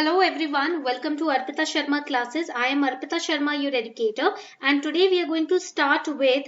Hello everyone, welcome to Arpita Sharma classes. I am Arpita Sharma, your educator, and today we are going to start with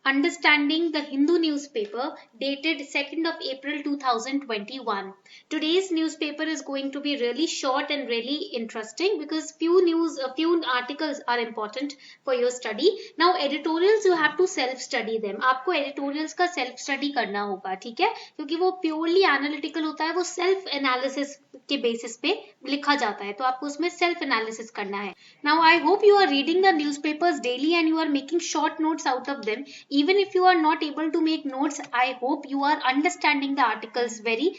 understanding the Hindu newspaper dated 2nd of April 2021. Today's newspaper is going to be really short and really interesting because few articles are important for your study. Now editorials you have to self study them. आपको editorials का self study करना होगा, ठीक है? क्योंकि वो purely analytical होता है, वो self analysis के basis पे लिखा जाता है, तो आपको उसमें self analysis करना है. Now I hope you are reading the newspapers daily and you are making short notes out of them. Even if you are not able to make notes, I hope you are understanding the articles very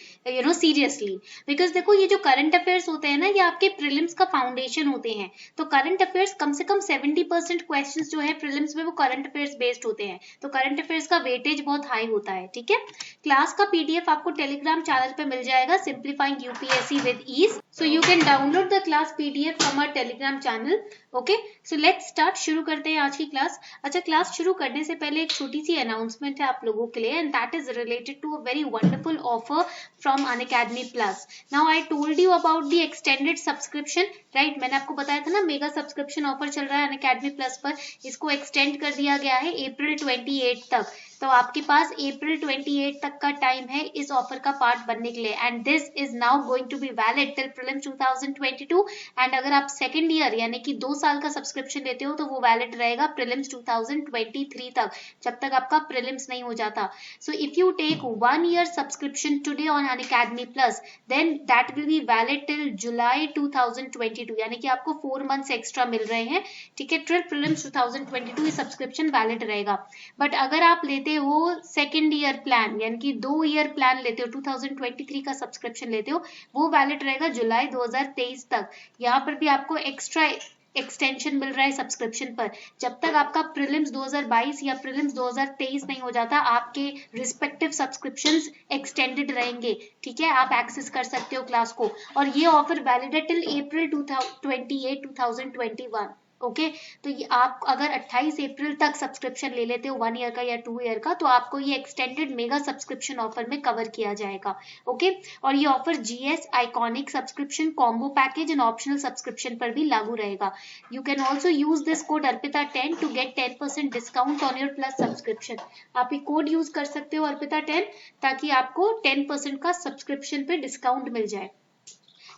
seriously. Because देखो ये जो current affairs होते हैं ना, ये आपके prelims का foundation होते हैं. तो current affairs कम से कम 70% questions जो है prelims में वो current affairs based होते हैं. तो current affairs का weightage बहुत high होता है, ठीक है? क्लास का PDF आपको टेलीग्राम चैनल पे मिल जाएगा, Simplifying UPSC with Ease. So you can download the class PDF from our Telegram channel. Okay, so let's start. शुरू करते हैं आज की क्लास. अच्छा, क्लास शुरू करने से पहले एक छोटी सी अनाउंसमेंट है आप लोगों के लिए, and that is related to a very wonderful offer from Unacademy Plus. Now I told you about the extended subscription, right? मैंने आपको बताया था ना मेगा सब्सक्रिप्शन ऑफर चल रहा है Unacademy Plus पर. इसको एक्सटेंड कर दिया गया है अप्रैल 28 तक. तो आपके पास अप्रैल 28 तक का टाइम है इस ऑफर का पार्ट बनने के लिए, and this is now going to be valid till prelims 2022. And अगर आप सेकेंड ईयर यानी कि 2 साल का सब्सक्रिप्शन लेते हो तो वो वैलिड रहेगा प्रीलिम्स 2023 तक, जब तक आपका प्रीलिम्स नहीं हो जाता. So if you take 1 year subscription today on Unacademy Plus, then that will be valid till July 2022, यानी कि आपको 4 months एक्स्ट्रा मिल रहे हैं, ठीक है? टिल प्रीलिम्स 2022 ये सब्सक्रिप्शन वैलिड रहेगा. बट अगर आप लेते हो सेकेंड ईयर प्लान यानी कि 2 year प्लान लेते हो, 2023 का सब्सक्रिप्शन लेते हो, वो वैलिड रहेगा जुलाई 2023 तक. यहाँ पर भी आपको एक्स्ट्रा एक्सटेंशन मिल रहा है सब्सक्रिप्शन पर. जब तक आपका प्रीलिम्स 2022 या प्रीलिम्स 2023 नहीं हो जाता, आपके रिस्पेक्टिव सब्सक्रिप्शंस एक्सटेंडेड रहेंगे, ठीक है? आप एक्सेस कर सकते हो क्लास को, और ये ऑफर वैलिड है टिल अप्रैल 28 2021. ओके, तो ये आप अगर 28 अप्रैल तक सब्सक्रिप्शन ले लेते हो 1 year का या 2 year का, तो आपको ये एक्सटेंडेड मेगा सब्सक्रिप्शन ऑफर में कवर किया जाएगा. ओके, और ये offer GS iconic subscription combo package and optional subscription पर भी लागू रहेगा. You can also use this code अर्पिता10 to get 10% discount on your plus subscription. आप ये कोड यूज कर सकते हो अर्पिता10, ताकि आपको 10% का सब्सक्रिप्शन पे डिस्काउंट मिल जाए.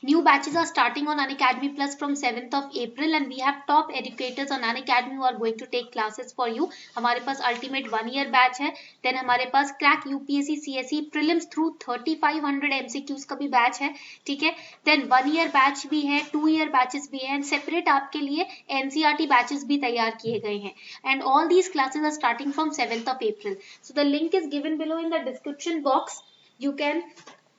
New batches are starting on Unacademy Plus from 7th of April, and we have top educators on Unacademy who are going to take classes for you. हमारे पास Ultimate 1 year batch है, then हमारे पास Crack UPSC CSE Prelims through 3500 MCQs का भी batch है, ठीक है? Then 1 year batch भी है, 2 year batches भी है, and separate आपके लिए NCERT batches भी तैयार किए गए हैं. And all these classes are starting from 7th of April. So the link is given below in the description box. You can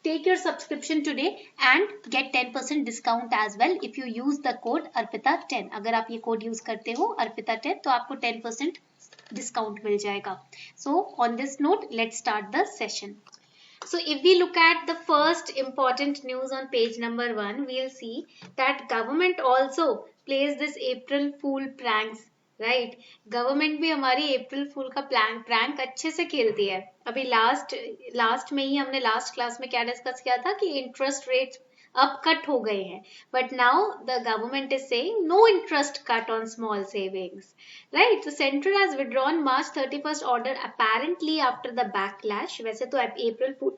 take your subscription today and get 10% discount as well if you use the code ARPITA10. अगर आप ये code use करते हो ARPITA10 तो आपको 10% discount मिल जाएगा. So on this note, let's start the session. So if we look at the first important news on page number 1, we'll see that government also plays this April Fool pranks. Right, government भी हमारी अप्रैल फूल का prank अच्छे से खेलती है. अभी last में ही हमने लास्ट क्लास में क्या डिस्कस किया था कि इंटरेस्ट रेट्स अब कट हो गए हैं, but now the government is saying no interest cut on small savings. Right, तो central has withdrawn March 31st order apparently after the backlash. वैसे तो अप्रैल फूल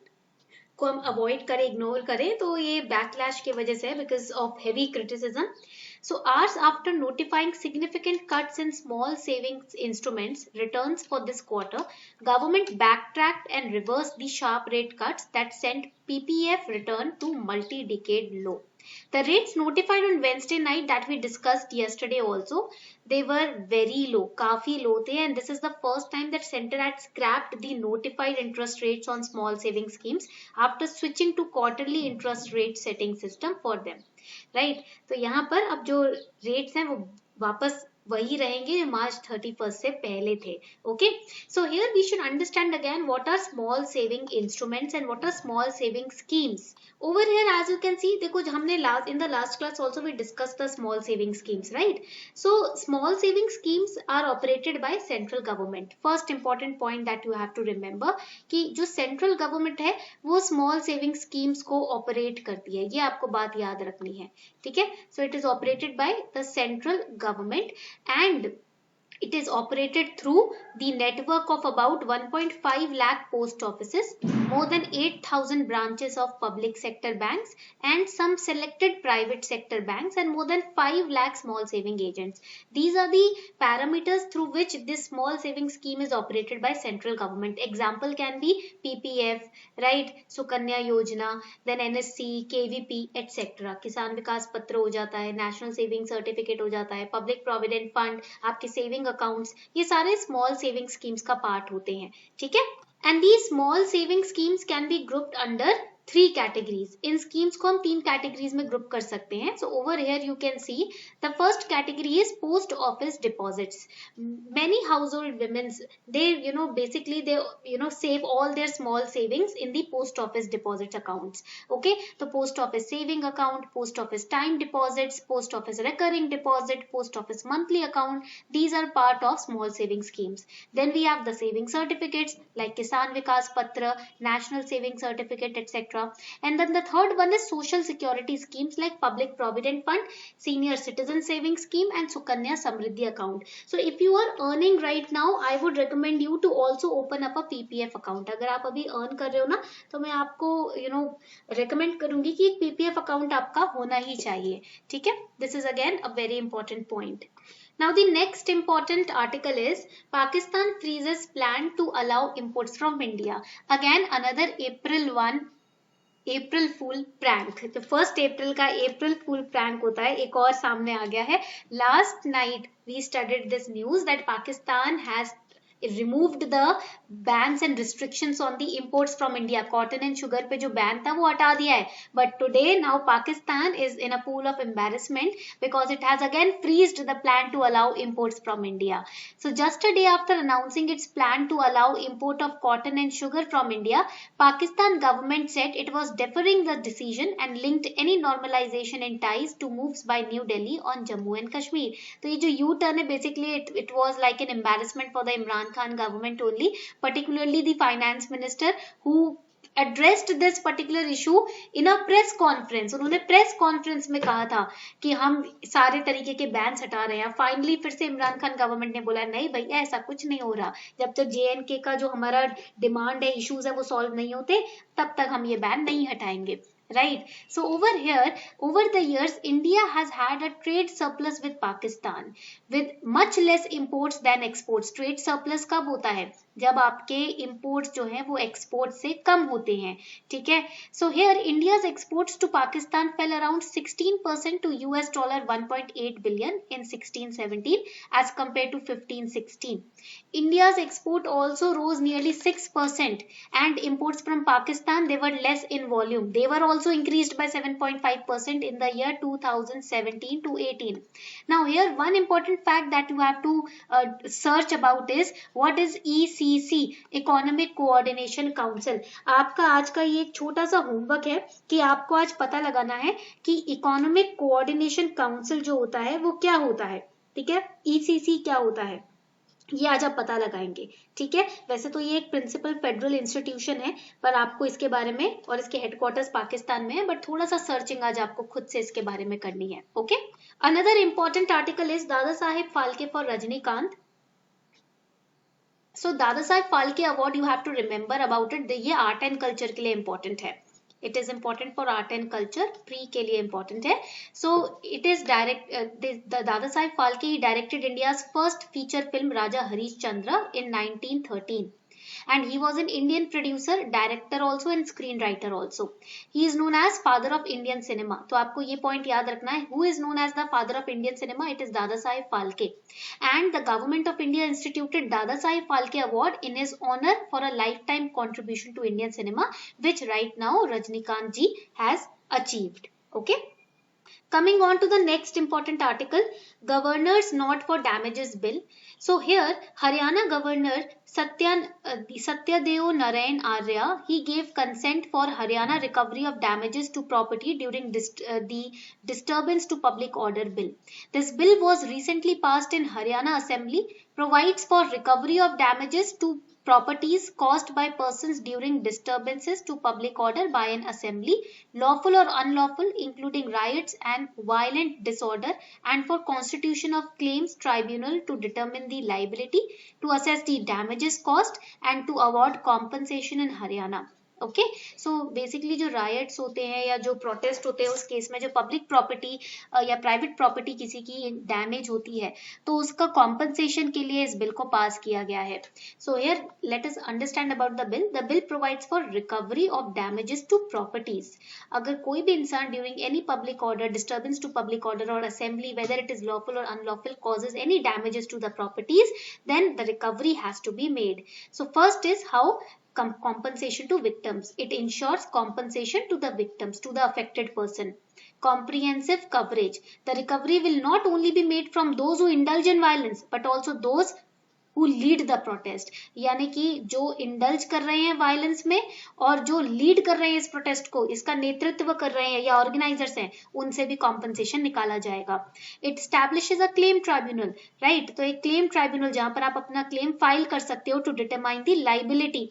को हम अवॉइड करें, इग्नोर करें, तो ये बैकलैश की वजह से है, because of heavy criticism. So hours after notifying significant cuts in small savings instruments returns for this quarter, government backtracked and reversed the sharp rate cuts that sent PPF return to multi-decade low. The rates notified on Wednesday night that we discussed yesterday also, they were very low, काफी low थे, and this is the first time that center had scrapped the notified interest rates on small saving schemes after switching to quarterly interest rate setting system for them. Right, तो यहाँ पर अब जो rates हैं वो वापस वही रहेंगे जो मार्च 31st से पहले थे. Okay, so here we should understand again what are small saving instruments and what are small saving schemes. Over here, as you can see, देखो हमने in the last class also we discussed the small saving schemes, right? So small saving schemes are operated by central government. First important point that you have to remember कि जो central government है वो small saving schemes को operate करती है, ये आपको बात याद रखनी है, ठीक है? So it is operated by the central government and it is operated through the network of about 1.5 lakh post offices, more than 8,000 branches of public sector banks and some selected private sector banks and more than 5 lakh small saving agents. These are the parameters through which this small saving scheme is operated by central government. Example can be PPF, right? Sukanya Yojana, then NSC, KVP, etc. किसान विकास पत्र हो जाता है, national saving certificate हो जाता है, public provident fund, आपके saving accounts, ये सारे स्मॉल सेविंग स्कीम्स का पार्ट होते हैं, ठीक है? And these small saving schemes can be grouped under 3 categories. In schemes को हम 3 categories में ग्रुप कर सकते हैं. So over here you can see the first category is post office deposits. Many household women, they basically they save all their small savings in the post office deposit accounts. Okay, the post office saving account, post office time deposits, post office recurring deposit, post office monthly account, these are part of small saving schemes. Then we have the saving certificates like Kisan Vikas Patra, National Saving Certificate, etc. And then the third one is social security schemes like public provident fund, senior citizen savings scheme and Sukanya Samriddhi account. So if you are earning right now, I would recommend you to also open up a PPF account. अगर आप अभी earn कर रहे हो ना, तो मैं आपको recommend करूंगी कि एक PPF account आपका होना ही चाहिए, ठीक है? This is again a very important point. Now the next important article is Pakistan freezes plan to allow imports from India. Again another April Fool prank. तो 1st April का April Fool prank होता है, एक और सामने आ गया है. Last night we studied this news that Pakistan has removed the bans and restrictions on the imports from India. Cotton and sugar पे जो ban था वो हटा दिया है. But today now Pakistan is in a pool of embarrassment because it has again freezed the plan to allow imports from India. So just a day after announcing its plan to allow import of cotton and sugar from India, Pakistan government said it was deferring the decision and linked any normalization in ties to moves by New Delhi on Jammu and Kashmir. तो ये जो U-turn है basically it was like an embarrassment for the Imran Khan government only, particularly the finance minister who addressed this particular issue in a press conference. उन्होंने press conference में कहा था कि हम सारे तरीके के बैन्स हटा रहे हैं. फाइनली फिर से इमरान खान गवर्नमेंट ने बोला नहीं भैया ऐसा कुछ नहीं हो रहा, जब तक JNK का जो हमारा डिमांड है, इश्यूज है वो सॉल्व नहीं होते तब तक हम ये बैन नहीं हटाएंगे. Right. So over here, over the years, India has had a trade surplus with Pakistan with much less imports than exports. Trade surplus कब होता है? जब आपके imports जो हैं वो exports से कम होते हैं, ठीक है? So here India's exports to Pakistan fell around 16% to $1.8 billion in 16-17 as compared to 15-16. India's export also rose nearly 6% and imports from Pakistan, they were less in volume. They were also increased by 7.5% in the year 2017 to 18. Now here one important fact that you have to search about is what is ECC, Economic Coordination Council. आपका आज का ये एक छोटा सा homework है कि आपको आज पता लगाना है कि इकोनॉमिक कोऑर्डिनेशन काउंसिल जो होता है वो क्या होता है, ठीक है? ECC क्या होता है ये आज आप पता लगाएंगे, ठीक है? वैसे तो ये एक प्रिंसिपल फेडरल इंस्टीट्यूशन है पर आपको इसके बारे में, और इसके हेडक्वार्टर्स पाकिस्तान में है, बट थोड़ा सा सर्चिंग आज आपको खुद से इसके बारे में करनी है. Okay, another important article is Dada Saheb Phalke for Rajinikanth. So Dada Saheb Phalke award you have to remember about it, ये आर्ट एंड कल्चर के लिए इंपॉर्टेंट है. It is important for art and culture, pre के लिए important है. So it is the Dada Saheb Phalke, he directed India's first feature film Raja Harishchandra in 1913. And he was an Indian producer, director also and screenwriter also. He is known as father of Indian cinema. तो आपको ये point याद रखना है. Who is known as the father of Indian cinema? It is Dada Saheb Phalke. And the government of India instituted Dada Saheb Phalke Award in his honor for a lifetime contribution to Indian cinema, which right now Rajnikant ji has achieved. Okay. Coming on to the next important article, Governor's Not for Damages Bill. So here, Haryana Governor Satyadeo Narayan Arya, he gave consent for Haryana recovery of damages to property during the Disturbance to Public Order Bill. This bill was recently passed in Haryana Assembly, provides for recovery of damages to properties caused by persons during disturbances to public order by an assembly, lawful or unlawful, including riots and violent disorder, and for constitution of claims tribunal to determine the liability, to assess the damages caused, and to award compensation in Haryana. Okay so basically जो rights होते हैं या जो protest होते हैं उस case में जो पब्लिक प्रॉपर्टी या प्राइवेट प्रॉपर्टी किसी की डैमेज होती है तो उसका कॉम्पनसेशन के लिए इस बिल को पास किया गया है. So here let us understand about the bill. The bill provides for recovery of damages to properties. अगर कोई भी इंसान during any public order, disturbance to public order और assembly, whether it is lawful और unlawful, causes any damages to the properties, then the recovery has to be made. So first is how compensation to victims. It ensures compensation to the victims, to the affected person. Comprehensive coverage. The recovery will not only be made from those who indulge in violence, but also those who lead the protest. यानी कि जो indulge कर रहे हैं violence में और जो lead कर रहे हैं इस प्रोटेस्ट को, इसका नेतृत्व कर रहे हैं या ऑर्गेनाइजर्स हैं, उनसे भी कॉम्पनसेशन निकाला जाएगा. It establishes a claim tribunal, right. तो एक क्लेम ट्राइब्यूनल जहां पर आप अपना क्लेम फाइल कर सकते हो to determine the liability.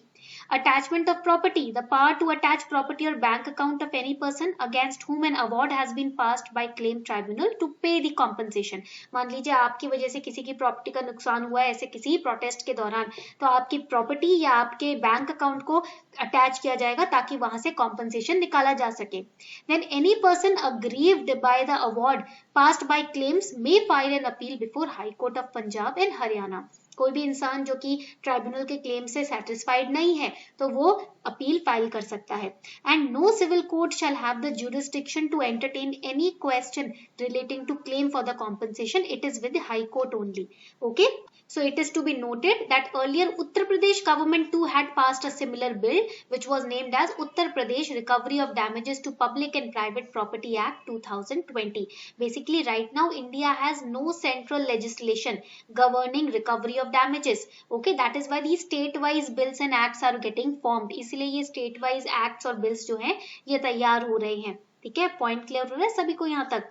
Attachment of property. The power to attach property or bank account of any person against whom an award has been passed by claim tribunal to pay the compensation. मान लीजिए आपकी वजह से किसी की property का नुकसान हुआ है ऐसे किसी प्रोटेस्ट के दौरान, तो आपकी प्रॉपर्टी या आपके बैंक अकाउंट को अटैच किया जाएगा ताकि वहां से कॉम्पनसेशन निकाला जा सके. Then any person aggrieved by the award passed by claims may file an appeal before High Court of Punjab and Haryana. कोई भी इंसान जो कि ट्राइब्यूनल के क्लेम से सेटिस्फाइड नहीं है तो वो अपील फाइल कर सकता है. And no civil court shall have the jurisdiction to entertain any question relating to claim for the compensation. It is with high court only. Okay, so it is to be noted that earlier Uttar Pradesh government too had passed a similar bill which was named as Uttar Pradesh Recovery of Damages to Public and Private Property Act 2020. Basically right now India has no central legislation governing recovery of damages. Okay, that is why these state wise bills and acts are getting formed. इसलिए ये state wise acts और bills जो हैं ये तैयार हो रहे हैं. ठीक है, पॉइंट क्लियर हो रहा है सभी को यहाँ तक.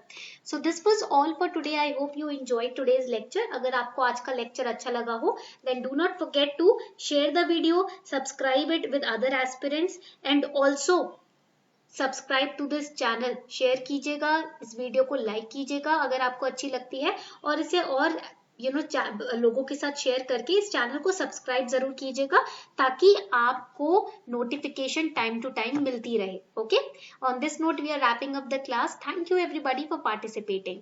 So this was all for today. I hope you enjoyed today's lecture. अगर आपको आज का लेक्चर अच्छा लगा हो then do not forget to share the video, subscribe it with other aspirants and also subscribe to this channel. Share कीजिएगा, इस video को लाइक कीजिएगा अगर आपको अच्छी लगती है, और इसे और लोगों के साथ शेयर करके इस चैनल को सब्सक्राइब जरूर कीजिएगा ताकि आपको नोटिफिकेशन टाइम टू टाइम मिलती रहे. Okay, on this note we are wrapping up the class. Thank you everybody for participating.